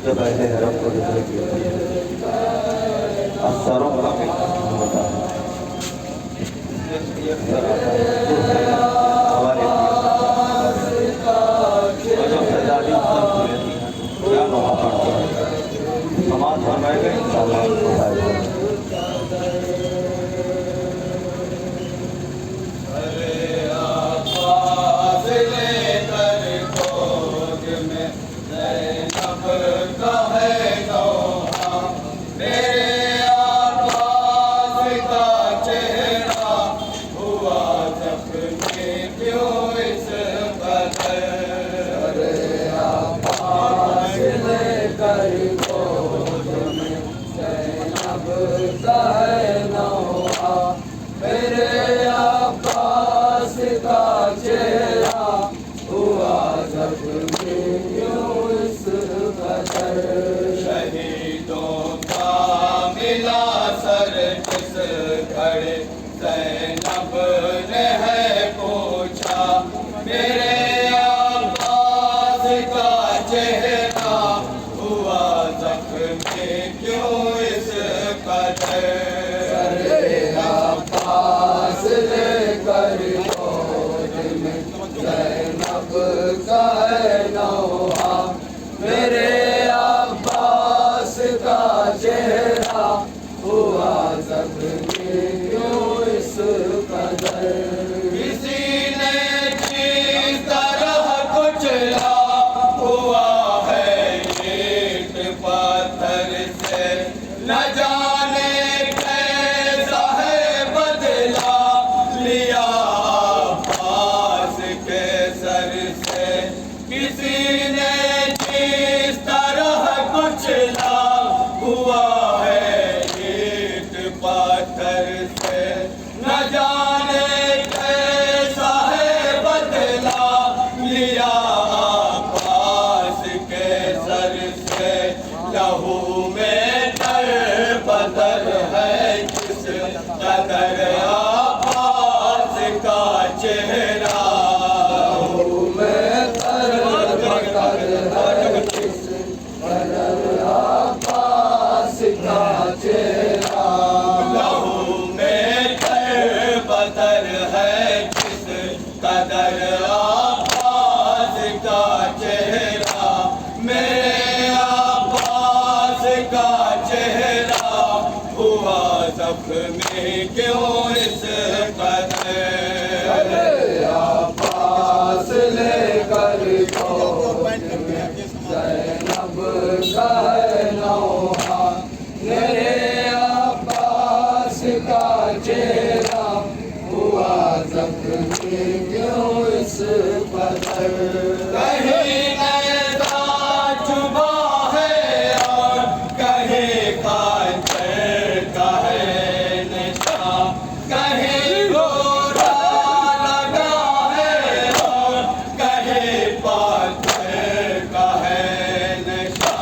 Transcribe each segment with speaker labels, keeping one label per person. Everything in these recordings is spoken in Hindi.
Speaker 1: जब ऐसे हरम को असरों का होता है समाज फरमाएगा इंशाअल्लाह बताएगा।
Speaker 2: शहीदों का मिला सर किस खड़े ज़ैनब ने है पूछा मेरे अब्बास का चेहरा हुआ ज़ख्मी क्यों इस कदर। अब्बास लेकर गोद में ज़ैनब का नौहा मेरे अब्बास का चेहरा हुआ ज़ख्मी क्यों इस कदर। किसी ने जिस तरह कुचला हुआ है ईंट पत्थर से न जाने कैसा है बदला लिया अब्बास के सर से। किसी ने जिस तरह कुचला हुआ है ईंट पत्थर से न जाने कैसा है बदला लिया अब्बास के सर से। लहू में तर बदर है किस कदर अब्बास का चेहरा। लहू में तर बदर है किस कदर अब्बास का चेहरा। लहू में तर बदर है किस कदर अब्बास का चेहरा। मेरे अब्बास का चेहरा हुआ ज़ख्मी क्यों इस कदर। अब्बास लेकर ज़ैनब का नौहा मेरे अब्बास का चेहरा हुआ ज़ख्मी क्यों इस कदर। कहीं ऐसा चुभा है और कहीं कांचर का है नशा। कहीं गोरा लगा है और कहीं पाथर का है नशा।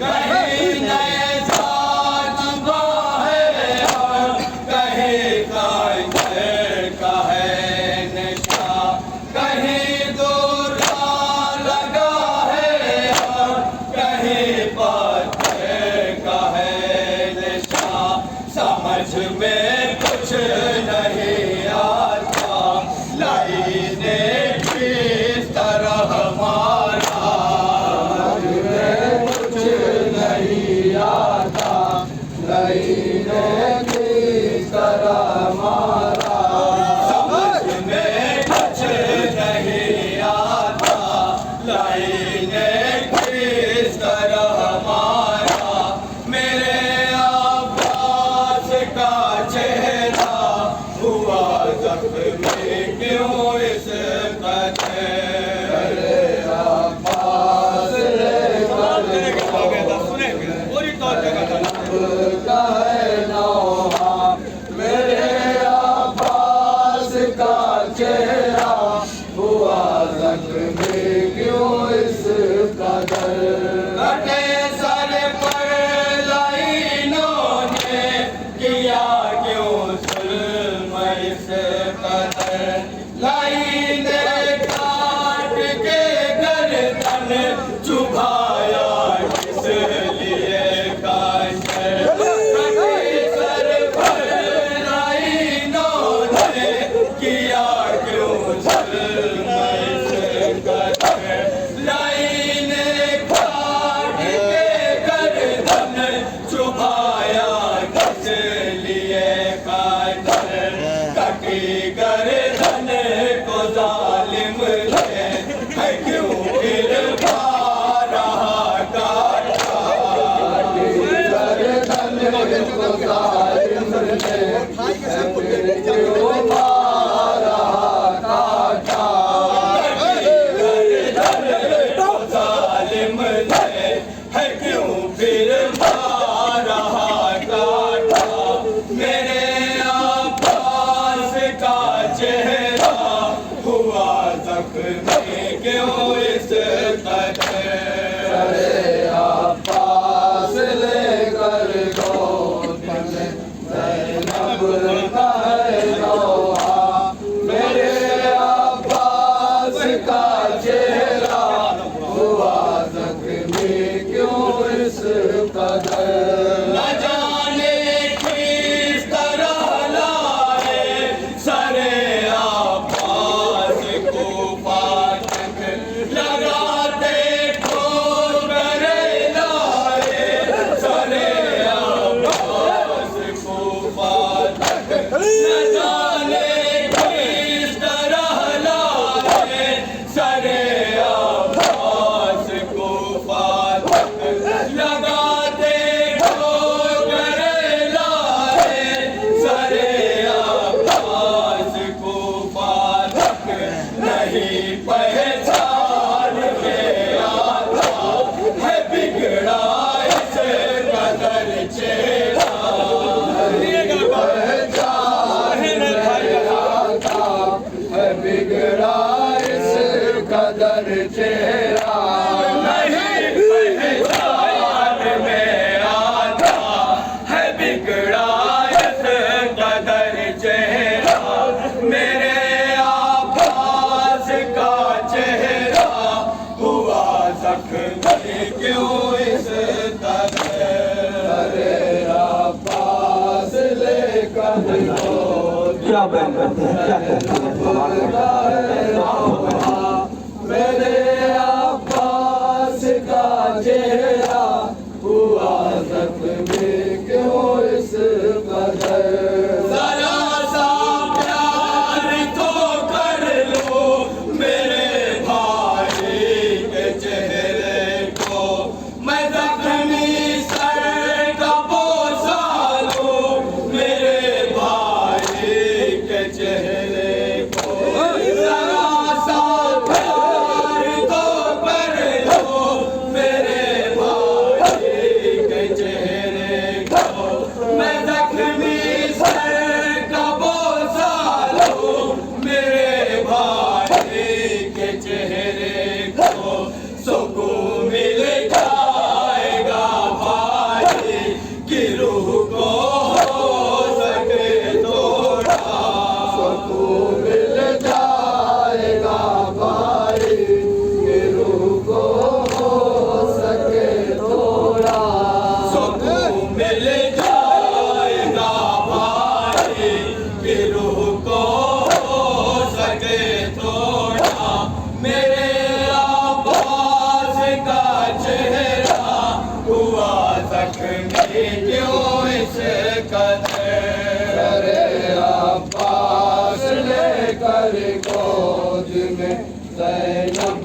Speaker 2: कहीं ऐसा चुभा है और कहीं कांचर का है नशा। कहीं गोरा लगा है और कहीं पाथर का है नशा। समझ में कुछ नहीं आता लाइने किस तरह मारा। समझ में कुछ नहीं आता लाइने किस तरह मारा। समझ में कुछ नहीं आता लाइने किस तरह मारा। मेरे अब्बास का चेहरा हुआ ज़ख्मी क्यों इस कदर। अब्बास का नौहा मेरे अब्बास का चेहरा हुआ ज़ख्मी क्यों इस कदर। कटे सर पर लाइनों ने किया क्यों जुल्म इस कदर। लाइने काट के गर्दन चुभाया किस फिर मारा काटा मेरे अब्बास का चेहरा हुआ जख्मी क्यों इस कदर। अरे अब्बास लेकर गोद में ज़ैनब का है नौहा मेरे अब्बास का चेहरा हुआ जख्मी क्यों इस कदर। न जाने किस तरह लाए सरे अब्बास को फाटक लगाते ठोकर लाए सरे अब्बास को फाटक। न जाने किस तरह लाए सरे अब्बास को फाटक लगाते ठोकर लाए सरे अब्बास को फाटक। नहीं पहचान में आता है बिगड़ा इस कदर चेहरा। नहीं पहचान में आता है बिगड़ा इस कदर चेहरा। नहीं पहचान में आता है बिगड़ा इस कदर चेहरा मेरे अब्बास का चेहरा हुआ जख्मी क्यों इस कदर। अरे अब्बास लेकर
Speaker 1: क्या बयान करते हैं, क्या कहते हैं
Speaker 2: मेरे अब्बास का चेहरा हुआ जख्मी क्यों इस कदर। जरा सा प्यार तो कर लो मेरे भाई के चेहरे को। मैं जख्मी सर का बोसा लूं मेरे भाई के चेहरे को। जरा सा प्यार तो कर लो मेरे भाई के चेहरे को। मैं जख्मी सर का बोसा लूं मेरे भाई के चेहरे को। सुकून मिल जाएगा भाई की रूह को हो सके थोड़ा। सुकून मिल जाएगा भाई की रूह को हो सके थोड़ा। सुकून मिल जाएगा भाई की रूह को हो सके थोड़ा मेरे अब्बास का चेहरा हुआ जख्मी क्यों इस कदर। अरे अब्बास लेकर गोद में ज़ैनब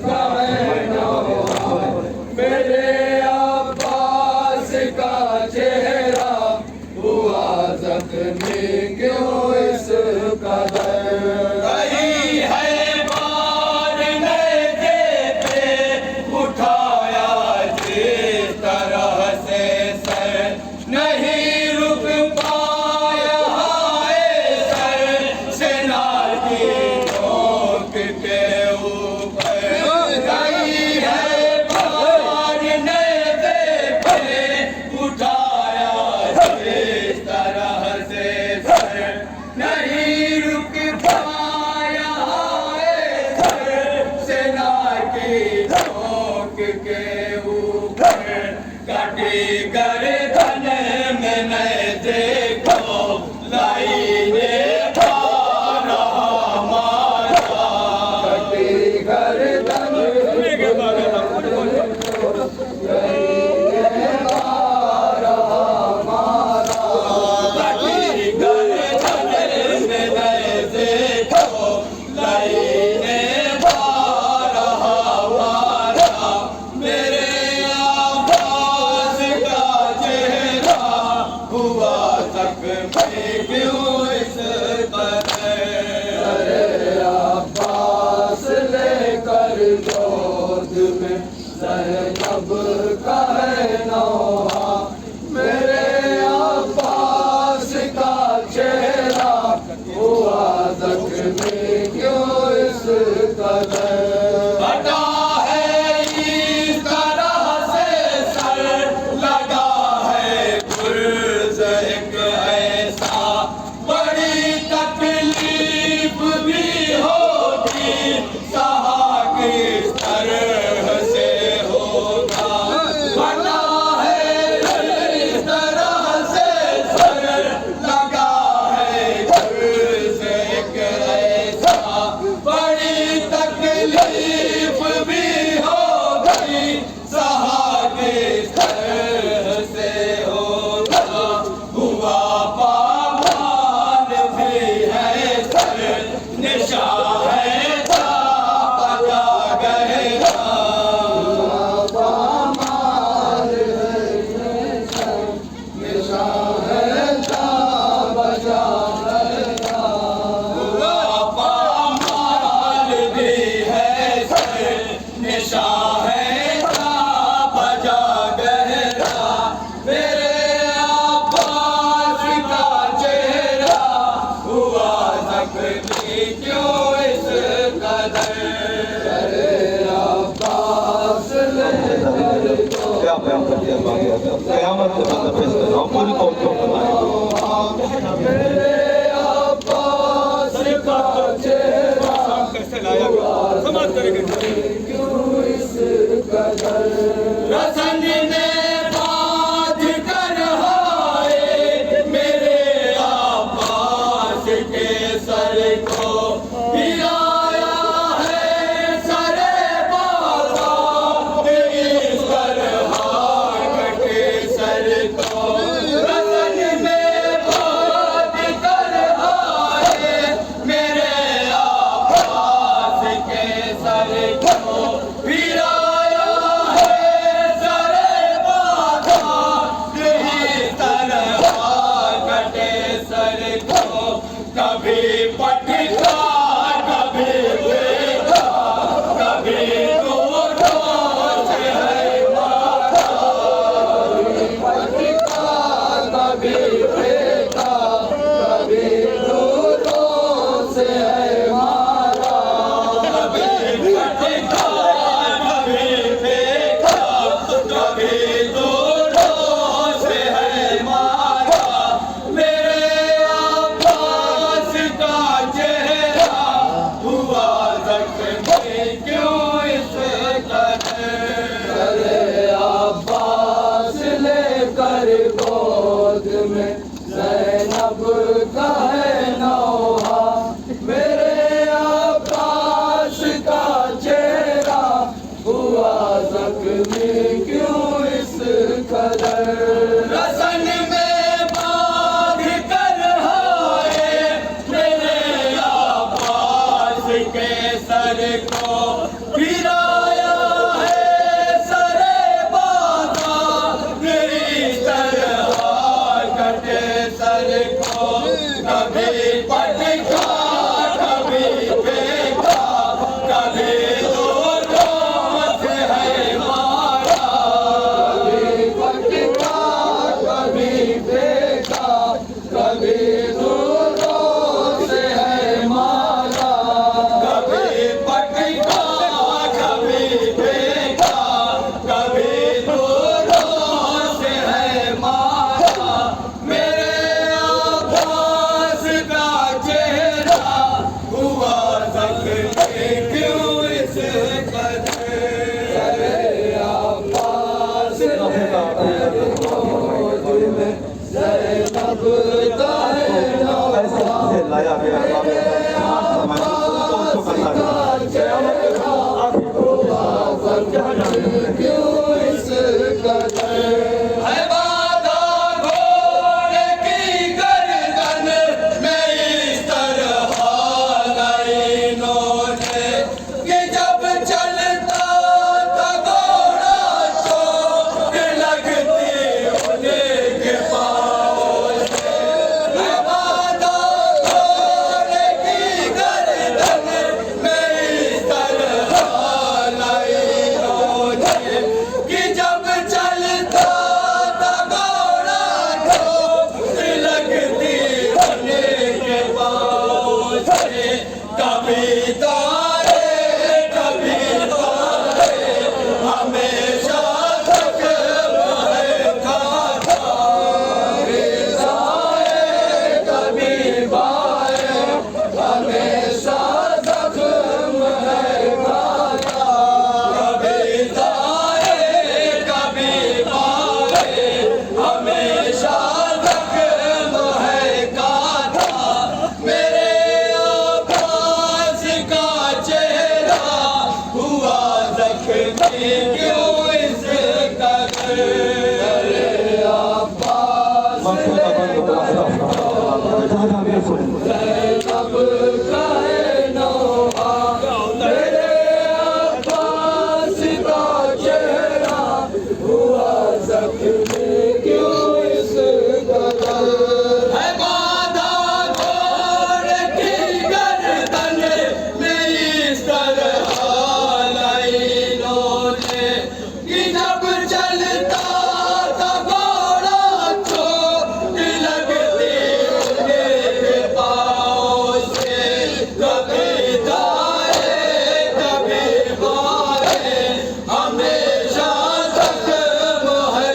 Speaker 2: का है नौहा मेरे अब्बास का चेहरा हुआ जख्मी क्यों इस कदर। कहीं है बार नेज़े पे उठाया जिस तरह से सर नहीं रुक पाया है सर सेना की नोक के ऊपर। कहीं है बार नेज़े पे उठाया जिस तरह से सर नहीं रुक पाया है सर सेना की नोक के ऊपर। कटी गर्दन में न देखो लाइने मारा मारा। कटी गर्दन में मारा मारा। कटी गर्दन में न देखो लाइने मारा मारा मेरे अब्बास का
Speaker 1: कर दिया बाबा, क़यामत के बाद पेश कर रहा हूँ पूरी कौम को
Speaker 2: मेरे अब्बास का चेहरा
Speaker 3: कैसे लाया गया समाज करेंगे
Speaker 2: क्यों इस कदर रसन में बात कर हाय मेरे अब्बास के सर को हिलाया है सरे बाबा इस तरह कटे सर को रसन में बात कर हाय मेरे अब्बास के सर को हिलाया है सरे बाबा इस तरह कटे सर को कभी पटका कभी देखा कभी दोनों से है मारा पटका कभी देखा कभी दोनों से है मारा कभी पटका कभी देखा कभी दोनों से है मारा मेरे अब्बास का चेहरा हुआ जख्मी क्यों इस कदर अरे अब्बास लेकर गोद में ज़ैनब का है नौहा मेरे अब्बास का चेहरा हुआ जख्मी क्यों इस कदर रसन में बांध कर हाय मेरे अब्बास के सर को गिराया है सरे बाबा इस तरह कटे सर को कभी पटका कभी देखा कभी दोनों से है मारा कभी पटका कभी देखा कभी दोनों से है मारा कभी पटका कभी देखा कभी दोनों से है मारा मेरे अब्बास का चेहरा हुआ जख्मी क्यों इस कदर अरे अब्बास ज़ैनब का है नौहा
Speaker 1: से लाया गया बाबा
Speaker 2: क्यों इस कदर है बाधा घोड़े की गर्दन में इस तरह लाइनों ने कि जब चलता था घोड़ा चोट लगती उनके पाँव से है बाधा घोड़े की गर्दन में इस तरह लाइनों ने कि जब चलता था घोड़ा चोट लगती उनके पाँव से कभी तारे कभी तारे हमेशा जख्म है खाता कभी दाएं कभी बाएं हमेशा जख्म है खाता कभी दाएं कभी बाएं हमेशा जख्म है खाता मेरे अब्बास का चेहरा हुआ जख्मी क्यों इस कदर अरे अब्बास ज़ैनब का है नौहा मेरे अब्बास का चेहरा हुआ जख्मी क्यों इस कदर है बाधा घोड़े की गर्दन में इस तरह लाइनों ने कि जब चलता था घोड़ा चोट लगती उनके पाँव से कभी दाएं कभी बाएं हमेशा जख्म है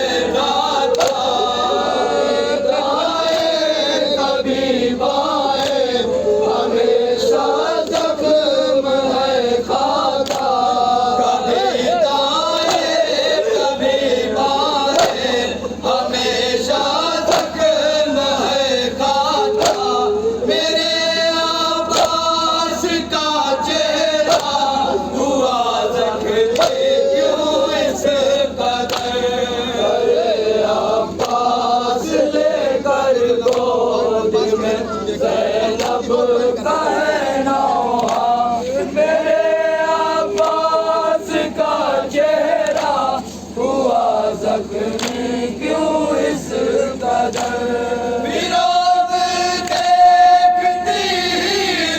Speaker 2: क्यों इस कदर विरोध देखती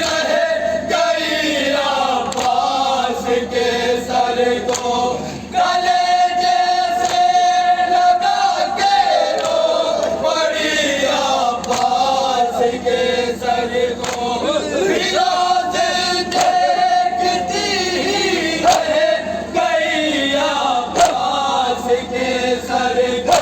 Speaker 2: रहे गई अब्बास के सर को गले जैसे लगा के रो पड़ी अब्बास के सर को विरोध देखती रहे गई अब्बास के सर को